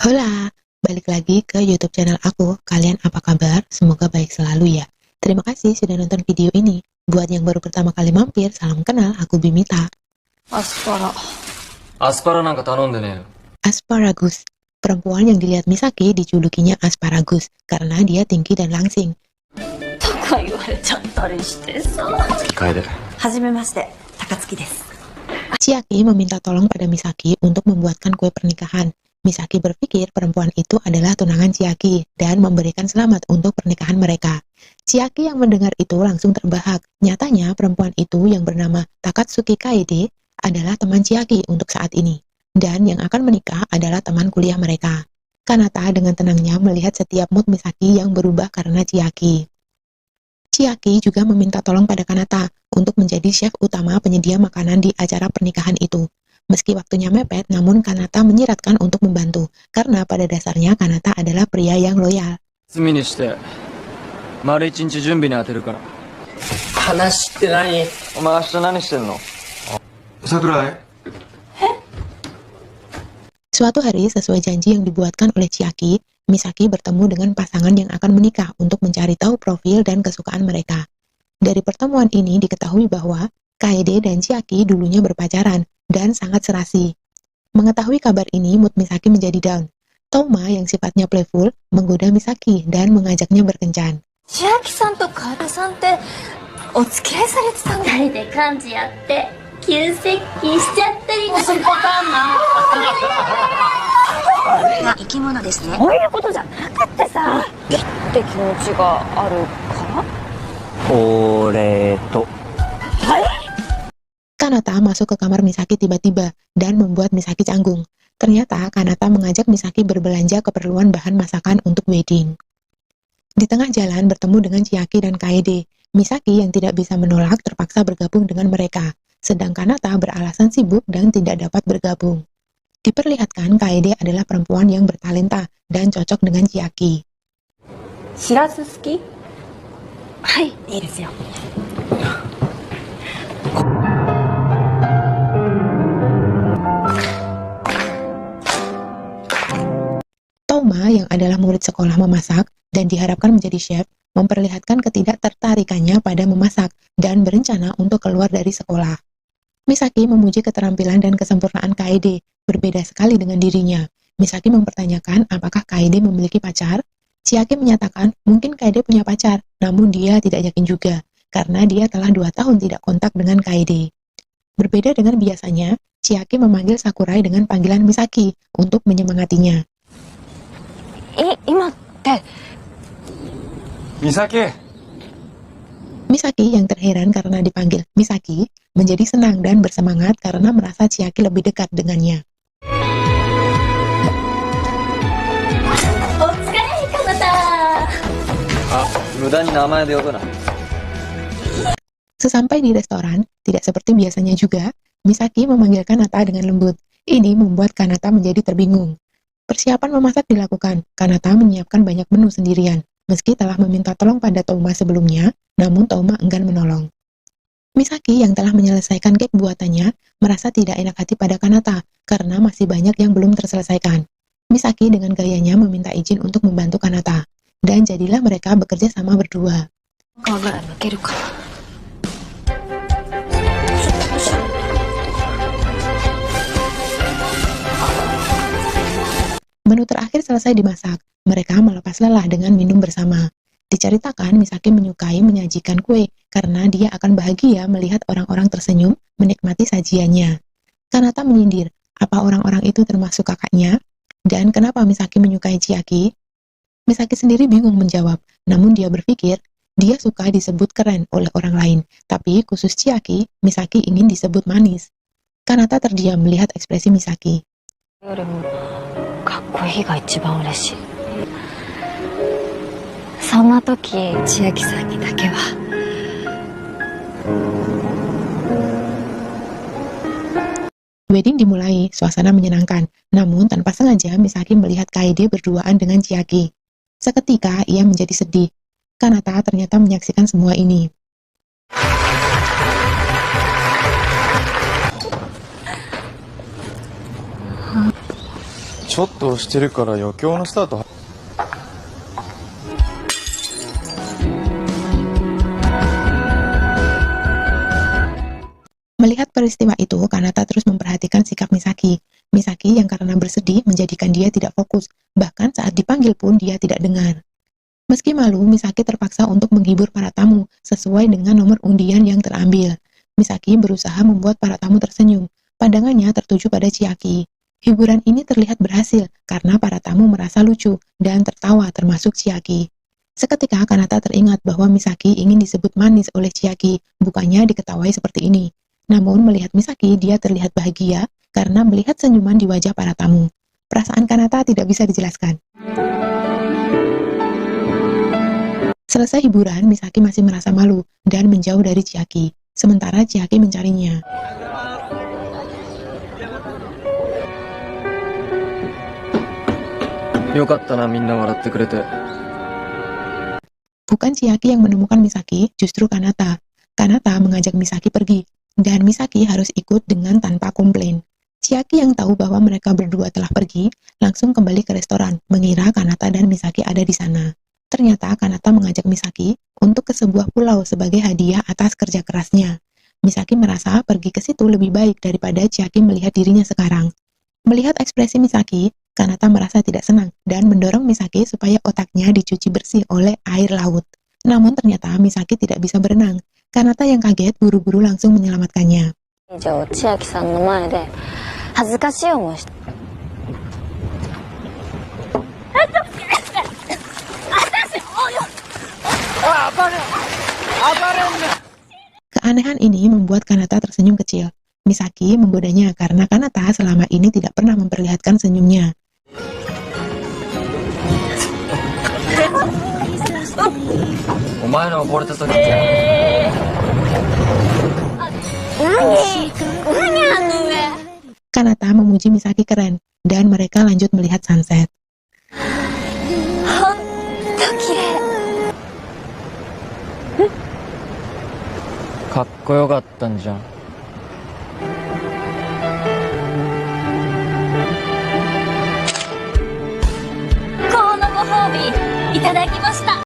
Hola, balik lagi ke YouTube channel aku. Kalian apa kabar? Semoga baik selalu ya. Terima kasih sudah nonton video ini. Buat yang baru pertama kali mampir, salam kenal, aku Bimita. アスパラ。アスパラなんか頼んでねえよ。 Asparagus. Perempuan yang dilihat Misaki dijulukinya Asparagus karena dia tinggi dan langsing. とか言われちゃったりしてさ。楓。はじめまして、高槻です。 Chiaki meminta tolong pada Misaki untuk membuatkan kue pernikahan. Misaki berpikir perempuan itu adalah tunangan Chiaki dan memberikan selamat untuk pernikahan mereka. Chiaki yang mendengar itu langsung terbahak. Nyatanya perempuan itu yang bernama Takatsuki Kaede adalah teman Chiaki untuk saat ini. Dan yang akan menikah adalah teman kuliah mereka. Kanata dengan tenangnya melihat setiap mood Misaki yang berubah karena Chiaki. Chiaki juga meminta tolong pada Kanata untuk menjadi chef utama penyedia makanan di acara pernikahan itu. Meski waktunya mepet, namun Kanata menyiratkan untuk membantu, karena pada dasarnya Kanata adalah pria yang loyal. 休みにして、丸一日準備に当てるから。話って何？お前明日何してんの？桜井。 Suatu hari, sesuai janji yang dibuatkan oleh Chiaki, Misaki bertemu dengan pasangan yang akan menikah untuk mencari tahu profil dan kesukaan mereka. Dari pertemuan ini diketahui bahwa Kaede dan Chiaki dulunya berpacaran dan sangat serasi. Mengetahui kabar ini, mood Misaki menjadi down. Touma yang sifatnya playful menggoda Misaki dan mengajaknya berkencan. 千秋さんと楓さんってお付き合いされてたんだ。二人で幹事やって急接近しちゃったりするパターンな。生き物ですね。そういうことじゃなかったさ。って気持ちがあるから。俺と。はい。 Kanata masuk ke kamar Misaki tiba-tiba dan membuat Misaki canggung. Ternyata Kanata mengajak Misaki berbelanja keperluan bahan masakan untuk wedding. Di tengah jalan bertemu dengan Chiaki dan Kaede. Misaki yang tidak bisa menolak terpaksa bergabung dengan mereka, sedang Kanata beralasan sibuk dan tidak dapat bergabung. Diperlihatkan Kaede adalah perempuan yang bertalenta dan cocok dengan Chiaki. しらす好き？はい、いいですよ。 Touma yang adalah murid sekolah memasak dan diharapkan menjadi chef, memperlihatkan ketidaktertarikannya pada memasak dan berencana untuk keluar dari sekolah. Misaki memuji keterampilan dan kesempurnaan Kaede, berbeda sekali dengan dirinya. Misaki mempertanyakan apakah Kaede memiliki pacar. Chiaki menyatakan mungkin Kaede punya pacar, namun dia tidak yakin juga, karena dia telah 2 tahun tidak kontak dengan Kaede. Berbeda dengan biasanya, Chiaki memanggil Sakurai dengan panggilan Misaki untuk menyemangatinya. 今って。美咲。 Misaki yang terheran karena dipanggil Misaki menjadi senang dan bersemangat karena merasa Chiaki lebih dekat dengannya. お疲れ、かなた。あ、無駄に名前で呼ぶな。 Sesampai di restoran, tidak seperti biasanya juga, Misaki memanggil Kanata dengan lembut. Ini membuat Kanata menjadi terbingung. Persiapan memasak dilakukan. Kanata menyiapkan banyak menu sendirian. Meski telah meminta tolong pada Touma sebelumnya, namun Touma enggan menolong. Misaki yang telah menyelesaikan cake buatannya merasa tidak enak hati pada Kanata karena masih banyak yang belum terselesaikan. Misaki dengan gayanya meminta izin untuk membantu Kanata, dan jadilah mereka bekerja sama berdua. Menu terakhir selesai dimasak. Mereka melepas lelah dengan minum bersama. Diceritakan Misaki menyukai menyajikan kue karena dia akan bahagia melihat orang-orang tersenyum menikmati sajiannya. Kanata menyindir, apa orang-orang itu termasuk kakaknya? Dan kenapa Misaki menyukai Chiaki? Misaki sendiri bingung menjawab, namun dia berpikir dia suka disebut keren oleh orang lain, tapi khusus Chiaki, Misaki ingin disebut manis. Kanata terdiam melihat ekspresi Misaki. かっこいいが一番嬉しい。そんな時、千秋さんにだけは。Wedding dimulai, suasana menyenangkan. Namun tanpa sengaja Misaki melihat Kaede berduaan dengan Chiaki. Seketika ia menjadi sedih. Kanata ternyata menyaksikan semua ini. ちょっと押してるから余興のスタート。Melihat peristiwa itu, Kanata terus memperhatikan sikap Misaki. Misaki yang karena bersedih menjadikan dia tidak fokus, bahkan saat dipanggil pun dia tidak dengar. Meski malu, Misaki terpaksa untuk menghibur para tamu sesuai dengan nomor undian yang terambil. Misaki berusaha membuat para tamu tersenyum. Pandangannya tertuju pada Chiaki. Hiburan ini terlihat berhasil karena para tamu merasa lucu dan tertawa termasuk Chiaki. Seketika Kanata teringat bahwa Misaki ingin disebut manis oleh Chiaki, bukannya diketawai seperti ini. Namun melihat Misaki, dia terlihat bahagia karena melihat senyuman di wajah para tamu. Perasaan Kanata tidak bisa dijelaskan. Selesai hiburan, Misaki masih merasa malu dan menjauh dari Chiaki. Sementara Chiaki mencarinya. Bukan Chiaki yang menemukan Misaki, justru Kanata. Kanata mengajak Misaki pergi, dan Misaki harus ikut dengan tanpa komplain. Chiaki yang tahu bahwa mereka berdua telah pergi, langsung kembali ke restoran, mengira Kanata dan Misaki ada di sana. Ternyata Kanata mengajak Misaki untuk ke sebuah pulau sebagai hadiah atas kerja kerasnya. Misaki merasa pergi ke situ lebih baik daripada Chiaki melihat dirinya sekarang. Melihat ekspresi Misaki, Kanata merasa tidak senang dan mendorong Misaki supaya otaknya dicuci bersih oleh air laut. Namun ternyata Misaki tidak bisa berenang. Kanata yang kaget buru-buru langsung menyelamatkannya. Chiaki-sanの前で恥ずかしい思いした。Keanehan ini membuat Kanata tersenyum kecil. Misaki menggodanya karena Kanata selama ini tidak pernah memperlihatkan senyumnya. Kanata memuji Misaki keren, dan mereka lanjut melihat sunset. かっこよかったんじゃん。